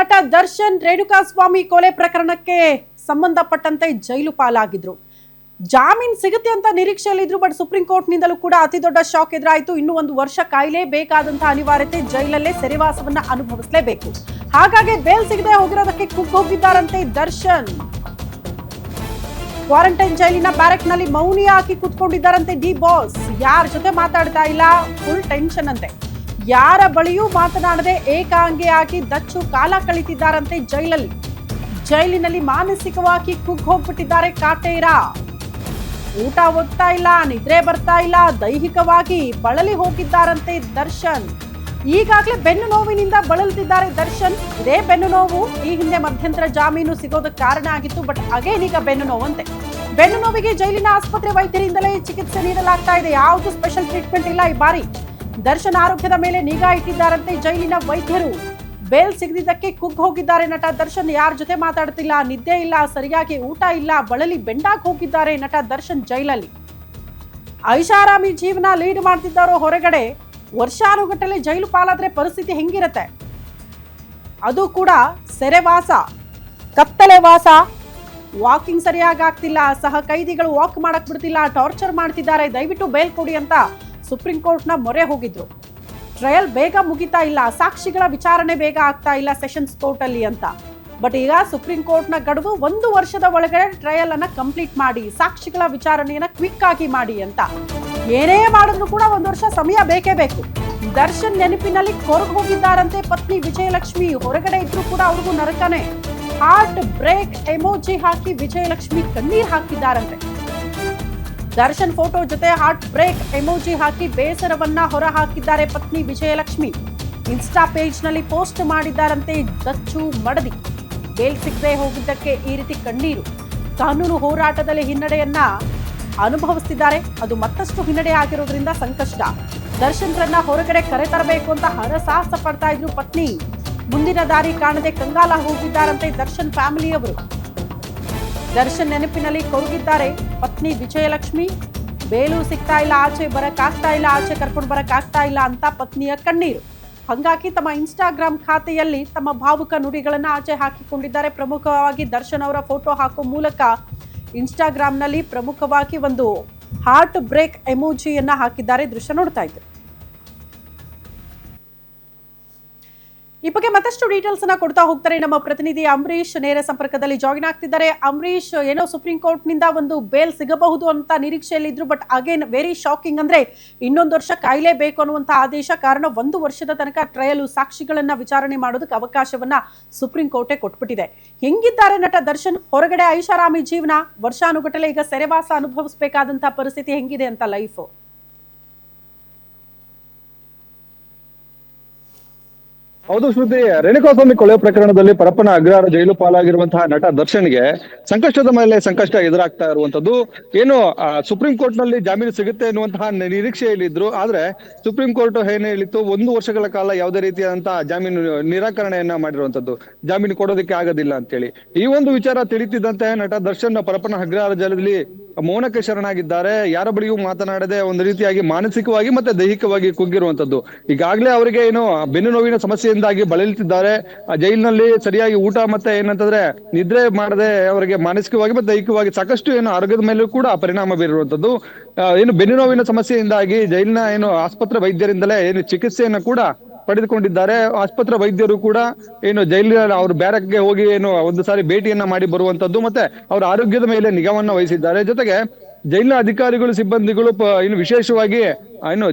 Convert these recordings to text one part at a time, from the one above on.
ನಟ ದರ್ಶನ್ ರೇಣುಕಾಸ್ವಾಮಿ ಕೊಲೆ ಪ್ರಕರಣಕ್ಕೆ ಸಂಬಂಧಪಟ್ಟಂತೆ ಜೈಲು ಪಾಲಾಗಿದ್ರು. ಜಾಮೀನು ಸಿಗುತ್ತೆ ಅಂತ ನಿರೀಕ್ಷೆಯಲ್ಲಿದ್ರು. ಬಟ್ ಸುಪ್ರೀಂ ಕೋರ್ಟ್ ನಿಂದಲೂ ಕೂಡ ಅತಿ ದೊಡ್ಡ ಶಾಕ್ ಎದುರಾಯಿತು. ಇನ್ನು 1 ವರ್ಷ ಕಾಯಲೇಬೇಕಾದಂತಹ ಅನಿವಾರ್ಯತೆ, ಜೈಲಲ್ಲೇ ಸೆರೆವಾಸವನ್ನ ಅನುಭವಿಸಲೇಬೇಕು. ಹಾಗಾಗಿ ಬೇಲ್ ಸಿಗದೆ ಹೋಗಿರೋದಕ್ಕೆ ಕುಗ್ಗೋಗಿದ್ದಾರಂತೆ ದರ್ಶನ್. ಕ್ವಾರಂಟೈನ್ ಜೈಲಿನ ಬ್ಯಾರಕ್ ನಲ್ಲಿ ಮೌನಿಯಾಗಿ ಕೂತ್ಕೊಂಡಿದ್ದಾರಂತೆ ಡಿ ಬಾಸ್. ಯಾರ ಜೊತೆ ಮಾತಾಡ್ತಾ ಇಲ್ಲ, ಫುಲ್ ಟೆನ್ಷನ್ ಅಂತೆ. ಯಾರ ಬಳಿಯೂ ಮಾತನಾಡದೆ ಏಕಾಂಗಿಯಾಗಿ ದಚ್ಚು ಕಾಲ ಕಳೀತಿದ್ದಾರಂತೆ ಜೈಲಿನಲ್ಲಿ ಮಾನಸಿಕವಾಗಿ ಕುಗ್ಗೋಗ್ಬಿಟ್ಟಿದ್ದಾರೆ ಕಾಟೇರ. ಊಟ ಹೋಗ್ತಾ ಇಲ್ಲ, ನಿದ್ರೆ ಬರ್ತಾ ಇಲ್ಲ, ದೈಹಿಕವಾಗಿ ಬಳಲಿ ಹೋಗಿದ್ದಾರಂತೆ ದರ್ಶನ್. ಈಗಾಗಲೇ ಬೆನ್ನು ನೋವಿನಿಂದ ಬಳಲುತ್ತಿದ್ದಾರೆ ದರ್ಶನ್. ಇದೇ ಬೆನ್ನು ನೋವು ಈ ಹಿಂದೆ ಮಧ್ಯಂತರ ಜಾಮೀನು ಸಿಗೋದಕ್ಕೆ ಕಾರಣ ಆಗಿತ್ತು. ಬಟ್ ಅಗೇನ್ ಈಗ ಬೆನ್ನು ನೋವಂತೆ. ಬೆನ್ನು ನೋವಿಗೆ ಜೈಲಿನ ಆಸ್ಪತ್ರೆ ವೈದ್ಯರಿಂದಲೇ ಚಿಕಿತ್ಸೆ ನೀಡಲಾಗ್ತಾ ಇದೆ. ಯಾವುದು ಸ್ಪೆಷಲ್ ಟ್ರೀಟ್ಮೆಂಟ್ ಇಲ್ಲ ಈ ಬಾರಿ. ದರ್ಶನ್ ಆರೋಗ್ಯದ ಮೇಲೆ ನಿಗಾ ಇಟ್ಟಿದ್ದಾರಂತೆ ಜೈಲಿನ ವೈದ್ಯರು. ಬೇಲ್ ಸಿಗದಿದ್ದಕ್ಕೆ ಕುಗ್ಗ್ ಹೋಗಿದ್ದಾರೆ ನಟ ದರ್ಶನ್. ಯಾರ ಜೊತೆ ಮಾತಾಡ್ತಿಲ್ಲ, ನಿದ್ದೆ ಇಲ್ಲ, ಸರಿಯಾಗಿ ಊಟ ಇಲ್ಲ, ಬಳಲಿ ಬೆಂಡಾಗಿ ಹೋಗಿದ್ದಾರೆ ನಟ ದರ್ಶನ್ ಜೈಲಲ್ಲಿ. ಐಷಾರಾಮಿ ಜೀವನ ಲೀಡ್ ಮಾಡ್ತಿದ್ದಾರೋ ಹೊರಗಡೆ, ವರ್ಷಾನುಗಟ್ಟಲೆ ಜೈಲು ಪಾಲಾದ್ರೆ ಪರಿಸ್ಥಿತಿ ಹೆಂಗಿರತ್ತೆ? ಅದು ಕೂಡ ಸೆರೆವಾಸ, ಕತ್ತಲೆ ವಾಸ. ವಾಕಿಂಗ್ ಸರಿಯಾಗಿ ಆಗ್ತಿಲ್ಲ, ಸಹ ಕೈದಿಗಳು ವಾಕ್ ಮಾಡಕ್ ಬಿಡ್ತಿಲ್ಲ, ಟಾರ್ಚರ್ ಮಾಡ್ತಿದ್ದಾರೆ, ದಯವಿಟ್ಟು ಬೇಲ್ ಕೊಡಿ ಅಂತ ಸುಪ್ರೀಂ ಕೋರ್ಟ್ನ ಮೊರೆ ಹೋಗಿದ್ರು. ಟ್ರಯಲ್ ಬೇಗ ಮುಗಿತಾ ಇಲ್ಲ, ಸಾಕ್ಷಿಗಳ ವಿಚಾರಣೆ ಬೇಗ ಆಗ್ತಾ ಇಲ್ಲ ಸೆಷನ್ಸ್ ಕೋರ್ಟ್ ಅಲ್ಲಿ ಅಂತ. ಬಟ್ ಈಗ ಸುಪ್ರೀಂ ಕೋರ್ಟ್ನ ಗಡುವು 1 ವರ್ಷದ ಒಳಗಡೆ ಟ್ರಯಲ್ ಅನ್ನ ಕಂಪ್ಲೀಟ್ ಮಾಡಿ, ಸಾಕ್ಷಿಗಳ ವಿಚಾರಣೆಯನ್ನ ಕ್ವಿಕ್ ಆಗಿ ಮಾಡಿ ಅಂತ. ಏನೇ ಮಾಡಿದ್ರು ಕೂಡ 1 ವರ್ಷ ಸಮಯ ಬೇಕೇ ಬೇಕು. ದರ್ಶನ್ ನೆನಪಿನಲ್ಲಿ ಕೊರಗು ಹೋಗಿದ್ದಾರಂತೆ ಪತ್ನಿ ವಿಜಯಲಕ್ಷ್ಮಿ. ಹೊರಗಡೆ ಇದ್ರು ಕೂಡ ಅವ್ರಿಗೂ ನರಕನೆ. ಹಾರ್ಟ್ ಬ್ರೇಕ್ ಎಮೋಜಿ ಹಾಕಿ ವಿಜಯಲಕ್ಷ್ಮಿ ಕಣ್ಣೀರ್ ಹಾಕಿದ್ದಾರಂತೆ. ದರ್ಶನ್ ಫೋಟೋ ಜೊತೆ ಹಾರ್ಟ್ ಬ್ರೇಕ್ ಎಮೋಜಿ ಹಾಕಿ ಬೇಸರವನ್ನ ಹೊರ ಹಾಕಿದ್ದಾರೆ ಪತ್ನಿ ವಿಜಯಲಕ್ಷ್ಮಿ. ಇನ್ಸ್ಟಾ ಪೇಜ್ ನಲ್ಲಿ ಪೋಸ್ಟ್ ಮಾಡಿದ್ದಾರಂತೆ ದಚ್ಚು ಮಡದಿ. ಬೇಲ್ ಸಿಗದೆ ಹೋಗಿದ್ದಕ್ಕೆ ಈ ರೀತಿ ಕಣ್ಣೀರು. ಕಾನೂನು ಹೋರಾಟದಲ್ಲಿ ಹಿನ್ನಡೆಯನ್ನ ಅನುಭವಿಸ್ತಿದ್ದಾರೆ. ಅದು ಮತ್ತಷ್ಟು ಹಿನ್ನಡೆ ಆಗಿರೋದ್ರಿಂದ ಸಂಕಷ್ಟ. ದರ್ಶನ್ರನ್ನ ಹೊರಗಡೆ ಕರೆತರಬೇಕು ಅಂತ ಹರಸಾಹಸ ಪಡ್ತಾ ಇದ್ರು ಪತ್ನಿ. ಮುಂದಿನ ದಾರಿ ಕಾಣದೆ ಕಂಗಾಲ ಹೋಗಿದ್ದಾರಂತೆ ದರ್ಶನ್ ಫ್ಯಾಮಿಲಿಯವರು. ದರ್ಶನ್ ನೆನಪಿನಲ್ಲಿ ಕೊರಗಿದ್ದಾರೆ ಪತ್ನಿ ವಿಜಯಲಕ್ಷ್ಮಿ. ಬೇಲು ಸಿಗ್ತಾ ಇಲ್ಲ, ಆಚೆ ಬರಕ್ಕಾಗ್ತಾ ಇಲ್ಲ, ಆಚೆ ಕರ್ಕೊಂಡು ಬರಕ್ಕಾಗ್ತಾ ಇಲ್ಲ ಅಂತ ಪತ್ನಿಯ ಕಣ್ಣೀರು. ಹಂಗಾಗಿ ತಮ್ಮ ಇನ್ಸ್ಟಾಗ್ರಾಮ್ ಖಾತೆಯಲ್ಲಿ ತಮ್ಮ ಭಾವುಕ ನುಡಿಗಳನ್ನ ಆಚೆ ಹಾಕಿಕೊಂಡಿದ್ದಾರೆ. ಪ್ರಮುಖವಾಗಿ ದರ್ಶನ್ ಅವರ ಫೋಟೋ ಹಾಕೋ ಮೂಲಕ ಇನ್ಸ್ಟಾಗ್ರಾಮ್ನಲ್ಲಿ ಪ್ರಮುಖವಾಗಿ ಒಂದು ಹಾರ್ಟ್ ಬ್ರೇಕ್ ಎಮೋಜಿಯನ್ನ ಹಾಕಿದ್ದಾರೆ. ದೃಶ್ಯ ನೋಡ್ತಾ ಇದ್ರು. ಈ ಬಗ್ಗೆ ಮತ್ತಷ್ಟು ಡೀಟೇಲ್ಸ್ ಅನ್ನ ಕೊಡ್ತಾ ಹೋಗ್ತಾರೆ ನಮ್ಮ ಪ್ರತಿನಿಧಿ ಅಂಬರೀಶ್. ನೇರ ಸಂಪರ್ಕದಲ್ಲಿ ಜಾಯಿನ್ ಆಗ್ತಿದ್ದಾರೆ. ಅಂಬರೀಶ್, ಏನೋ ಸುಪ್ರೀಂ ಕೋರ್ಟ್ ನಿಂದ ಒಂದು ಬೇಲ್ ಸಿಗಬಹುದು ಅಂತ ನಿರೀಕ್ಷೆಯಲ್ಲಿ ಇದ್ರು. But again very shocking. ಅಂದ್ರೆ 1 ವರ್ಷ ಕಾಯಲೇಬೇಕು ಅನ್ನುವಂತ ಆದೇಶ. ಕಾರಣ 1 ವರ್ಷದ ತನಕ ಟ್ರಯಲ್, ಸಾಕ್ಷಿಗಳನ್ನ ವಿಚಾರಣೆ ಮಾಡೋದಕ್ಕೆ ಅವಕಾಶವನ್ನ ಸುಪ್ರೀಂ ಕೋರ್ಟೇ ಕೊಟ್ಬಿಟ್ಟಿದೆ. ಹೆಂಗಿದ್ದಾರೆ ನಟ ದರ್ಶನ್? ಹೊರಗಡೆ ಐಷಾರಾಮಿ ಜೀವನ, ವರ್ಷಾನುಗಟ್ಟಲೆ ಈಗ ಸೆರೆವಾಸ ಅನುಭವಿಸಬೇಕಾದಂತಹ ಪರಿಸ್ಥಿತಿ ಹೆಂಗಿದೆ ಅಂತ ಲೈಫ್? ಹೌದು ಶ್ರುತಿ, ರೇಣುಕಾಸ್ವಾಮಿ ಕೊಲೆ ಪ್ರಕರಣದಲ್ಲಿ ಪರಪ್ಪನ ಅಗ್ರಹಾರ ಜೈಲು ಪಾಲಾಗಿರುವಂತಹ ನಟ ದರ್ಶನ್ಗೆ ಸಂಕಷ್ಟದ ಮೇಲೆ ಸಂಕಷ್ಟ ಎದುರಾಗ್ತಾ ಇರುವಂತದ್ದು. ಏನು ಸುಪ್ರೀಂ ಕೋರ್ಟ್ ನಲ್ಲಿ ಜಾಮೀನು ಸಿಗುತ್ತೆ ಎನ್ನುವಂತಹ ನಿರೀಕ್ಷೆಯಲ್ಲಿ ಇದ್ರು. ಆದ್ರೆ ಸುಪ್ರೀಂ ಕೋರ್ಟ್ ಏನ್ ಹೇಳಿತ್ತು, 1 ವರ್ಷಗಳ ಕಾಲ ಯಾವುದೇ ರೀತಿಯಾದಂತಹ ಜಾಮೀನು ನಿರಾಕರಣೆಯನ್ನ ಮಾಡಿರುವಂತದ್ದು, ಜಾಮೀನು ಕೊಡೋದಕ್ಕೆ ಆಗೋದಿಲ್ಲ ಅಂತೇಳಿ. ಈ ಒಂದು ವಿಚಾರ ತಿಳಿತಿದ್ದಂತೆ ನಟ ದರ್ಶನ್ ಪರಪ್ಪನ ಅಗ್ರಹಾರ ಜೈಲಲ್ಲಿ ಮೌನಕ್ಕೆ ಶರಣಾಗಿದ್ದಾರೆ. ಯಾರ ಬಳಿಯೂ ಮಾತನಾಡದೆ ಒಂದು ರೀತಿಯಾಗಿ ಮಾನಸಿಕವಾಗಿ ಮತ್ತೆ ದೈಹಿಕವಾಗಿ ಕುಗ್ಗಿರುವಂತದ್ದು. ಈಗಾಗಲೇ ಅವರಿಗೆ ಏನು ಬೆನ್ನು ನೋವಿನ ಸಮಸ್ಯೆಯಿಂದಾಗಿ ಬಳಲುತ್ತಿದ್ದಾರೆ. ಜೈಲಿನಲ್ಲಿ ಸರಿಯಾಗಿ ಊಟ ಮತ್ತೆ ಏನಂತಂದ್ರೆ ನಿದ್ರೆ ಮಾಡದೆ ಅವರಿಗೆ ಮಾನಸಿಕವಾಗಿ ಮತ್ತೆ ದೈಹಿಕವಾಗಿ ಸಾಕಷ್ಟು ಏನು ಆರೋಗ್ಯದ ಮೇಲೂ ಕೂಡ ಪರಿಣಾಮ ಬೀರುವಂತದ್ದು. ಏನು ಬೆನ್ನು ನೋವಿನ ಸಮಸ್ಯೆಯಿಂದಾಗಿ ಜೈಲಿನ ಏನು ಆಸ್ಪತ್ರೆ ವೈದ್ಯರಿಂದಲೇ ಏನು ಚಿಕಿತ್ಸೆಯನ್ನ ಕೂಡ ಪಡೆದುಕೊಂಡಿದ್ದಾರೆ. ಆಸ್ಪತ್ರೆ ವೈದ್ಯರು ಕೂಡ ಏನು ಜೈಲಿನ ಅವ್ರ ಬ್ಯಾರಕ್ಗೆ ಹೋಗಿ ಏನು ಒಂದು ಸಾರಿ ಭೇಟಿಯನ್ನ ಮಾಡಿ ಬರುವಂತದ್ದು ಮತ್ತೆ ಅವರ ಆರೋಗ್ಯದ ಮೇಲೆ ನಿಗಾವನ್ನ ವಹಿಸಿದ್ದಾರೆ. ಜೊತೆಗೆ ಜೈಲಿನ ಅಧಿಕಾರಿಗಳು, ಸಿಬ್ಬಂದಿಗಳು ಇನ್ನು ವಿಶೇಷವಾಗಿ ಏನು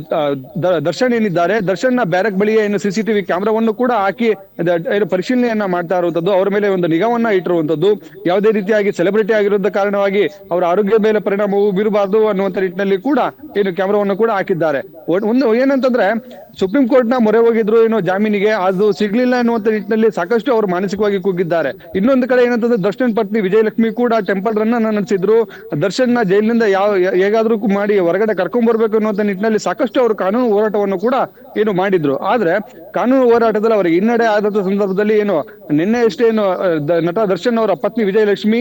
ದರ್ಶನ್ ಏನಿದ್ದಾರೆ, ದರ್ಶನ್ ನ ಬ್ಯಾರಕ್ ಬಳಿಯೇ ಏನು CCTV ಕ್ಯಾಮ್ರಾವನ್ನು ಕೂಡ ಹಾಕಿ ಏನು ಪರಿಶೀಲನೆಯನ್ನ ಮಾಡ್ತಾ ಇರುವಂತದ್ದು, ಅವರ ಮೇಲೆ ಒಂದು ನಿಗಾವನ್ನ ಇಟ್ಟಿರುವಂತದ್ದು. ಯಾವುದೇ ರೀತಿಯಾಗಿ ಸೆಲೆಬ್ರಿಟಿ ಆಗಿರೋದ ಕಾರಣವಾಗಿ ಅವರ ಆರೋಗ್ಯದ ಮೇಲೆ ಪರಿಣಾಮವು ಬೀರಬಾರದು ಅನ್ನುವಂತ ನಿಟ್ಟಿನಲ್ಲಿ ಕೂಡ ಏನು ಕ್ಯಾಮ್ರಾವನ್ನು ಕೂಡ ಹಾಕಿದ್ದಾರೆ. ಒಂದು ಏನಂತಂದ್ರೆ ಸುಪ್ರೀಂ ಕೋರ್ಟ್ ನ ಮೊರೆ ಹೋಗಿದ್ರು ಏನು ಜಾಮೀನಿಗೆ, ಅದು ಸಿಗ್ಲಿಲ್ಲ ಅನ್ನುವಂತ ನಿಟ್ಟಿನಲ್ಲಿ ಸಾಕಷ್ಟು ಅವರು ಮಾನಸಿಕವಾಗಿ ಕುಗ್ಗಿದ್ದಾರೆ. ಇನ್ನೊಂದು ಕಡೆ ಏನಂತಂದ್ರೆ ದರ್ಶನ್ ಪತ್ನಿ ವಿಜಯಲಕ್ಷ್ಮಿ ಕೂಡ ಟೆಂಪಲ್ ರನ್ ಅನ್ನ ನಡೆಸಿದ್ರು. ದರ್ಶನ್ ನ ಜೈಲಿನಿಂದ ಹೇಗಾದ್ರೂ ಮಾಡಿ ಹೊರಗಡೆ ಕರ್ಕೊಂಡ್ ಬರ್ಬೇಕು ಅನ್ನುವಂತ ನಿಟ್ಟಿನಲ್ಲಿ ನಿಟ್ಟಿನಲ್ಲಿ ಸಾಕಷ್ಟು ಅವರು ಕಾನೂನು ಹೋರಾಟವನ್ನು ಕೂಡ ಏನು ಮಾಡಿದ್ರು. ಆದ್ರೆ ಕಾನೂನು ಹೋರಾಟದಲ್ಲಿ ಅವರಿಗೆ ಹಿನ್ನಡೆ ಆದಂತ ಸಂದರ್ಭದಲ್ಲಿ ಏನು ನಿನ್ನೆ ಅಷ್ಟೇ ಏನು ನಟ ದರ್ಶನ್ ಅವರ ಪತ್ನಿ ವಿಜಯಲಕ್ಷ್ಮಿ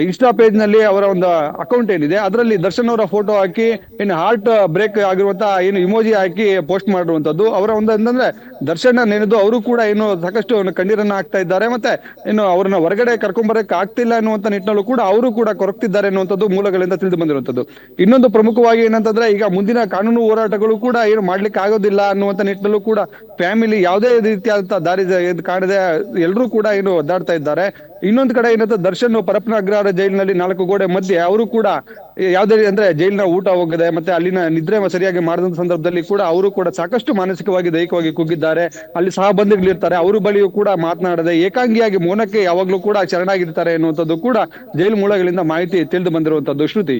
ಇನ್ಸ್ಟಾ ಪೇಜ್ ನಲ್ಲಿ ಅವರ ಒಂದು ಅಕೌಂಟ್ ಏನಿದೆ ಅದರಲ್ಲಿ ದರ್ಶನ್ ಅವರ ಫೋಟೋ ಹಾಕಿ ಏನು ಹಾರ್ಟ್ ಬ್ರೇಕ್ ಆಗಿರುವಂತಹ ಏನು ಇಮೋಜಿ ಹಾಕಿ ಪೋಸ್ಟ್ ಮಾಡಿರುವಂತದ್ದು. ಅವರ ಒಂದು ಅಂತಂದ್ರೆ ದರ್ಶನ್ ನೆನೆದು ಅವರು ಕೂಡ ಏನು ಸಾಕಷ್ಟು ಕಣ್ಣೀರನ್ನ ಹಾಕ್ತಾ ಇದ್ದಾರೆ. ಮತ್ತೆ ಏನು ಅವ್ರನ್ನ ಹೊರಗಡೆ ಕರ್ಕೊಂಡ್ಬರಕ್ ಆಗ್ತಿಲ್ಲ ಅನ್ನುವಂತ ನಿಟ್ಟಿನಲ್ಲೂ ಕೂಡ ಅವರು ಕೂಡ ಕೊರಗ್ತಿದ್ದಾರೆ ಅನ್ನುವಂಥದ್ದು ಮೂಲಗಳಿಂದ ತಿಳಿದು ಬಂದಿರುವಂತದ್ದು. ಇನ್ನೊಂದು ಪ್ರಮುಖವಾಗಿ ಏನಂತಂದ್ರೆ ಈಗ ಮುಂದಿನ ಕಾನೂನು ಹೋರಾಟಗಳು ಕೂಡ ಏನು ಮಾಡ್ಲಿಕ್ಕೆ ಆಗೋದಿಲ್ಲ ಅನ್ನುವಂತ ನಿಟ್ಟಿನಲ್ಲೂ ಕೂಡ ಫ್ಯಾಮಿಲಿ ಯಾವುದೇ ರೀತಿಯಾದಂತಹ ದಾರಿ ಕಾಣದೆ ಎಲ್ಲರೂ ಕೂಡ ಏನು ಒದ್ದಾಡ್ತಾ ಇದ್ದಾರೆ. ಇನ್ನೊಂದು ಕಡೆ ಏನಂತ ದರ್ಶನ್ ಪರಪ್ಪನ ಅಗ್ರಹಾರ ಜೈಲಿನಲ್ಲಿ 4 ಗೋಡೆ ಮಧ್ಯೆ ಅವರು ಕೂಡ ಯಾವುದೇ ಅಂದ್ರೆ ಜೈಲಿನ ಊಟ ಹೋಗದೆ ಮತ್ತೆ ಅಲ್ಲಿನ ನಿದ್ರೆ ಸರಿಯಾಗಿ ಮಾಡಿದಂತ ಸಂದರ್ಭದಲ್ಲಿ ಕೂಡ ಅವರು ಕೂಡ ಸಾಕಷ್ಟು ಮಾನಸಿಕವಾಗಿ ದೈಹಿಕವಾಗಿ ಕುಗ್ಗಿದ್ದಾರೆ. ಅಲ್ಲಿ ಸಹಬಂಧಿಗಳಿರ್ತಾರೆ, ಅವರು ಬಳಿಯೂ ಕೂಡ ಮಾತನಾಡದೆ ಏಕಾಂಗಿಯಾಗಿ ಮೌನಕ್ಕೆ ಯಾವಾಗ್ಲೂ ಕೂಡ ಶರಣಾಗಿರ್ತಾರೆ ಎನ್ನುವಂಥದ್ದು ಕೂಡ ಜೈಲು ಮೂಲಗಳಿಂದ ಮಾಹಿತಿ ತಿಳಿದು ಬಂದಿರುವಂತದ್ದು. ಶ್ರುತಿ.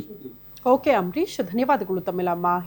ಓಕೆ ಅಂಬರೀಶ್, ಧನ್ಯವಾದಗಳು ತಮ್ಮೆಲ್ಲ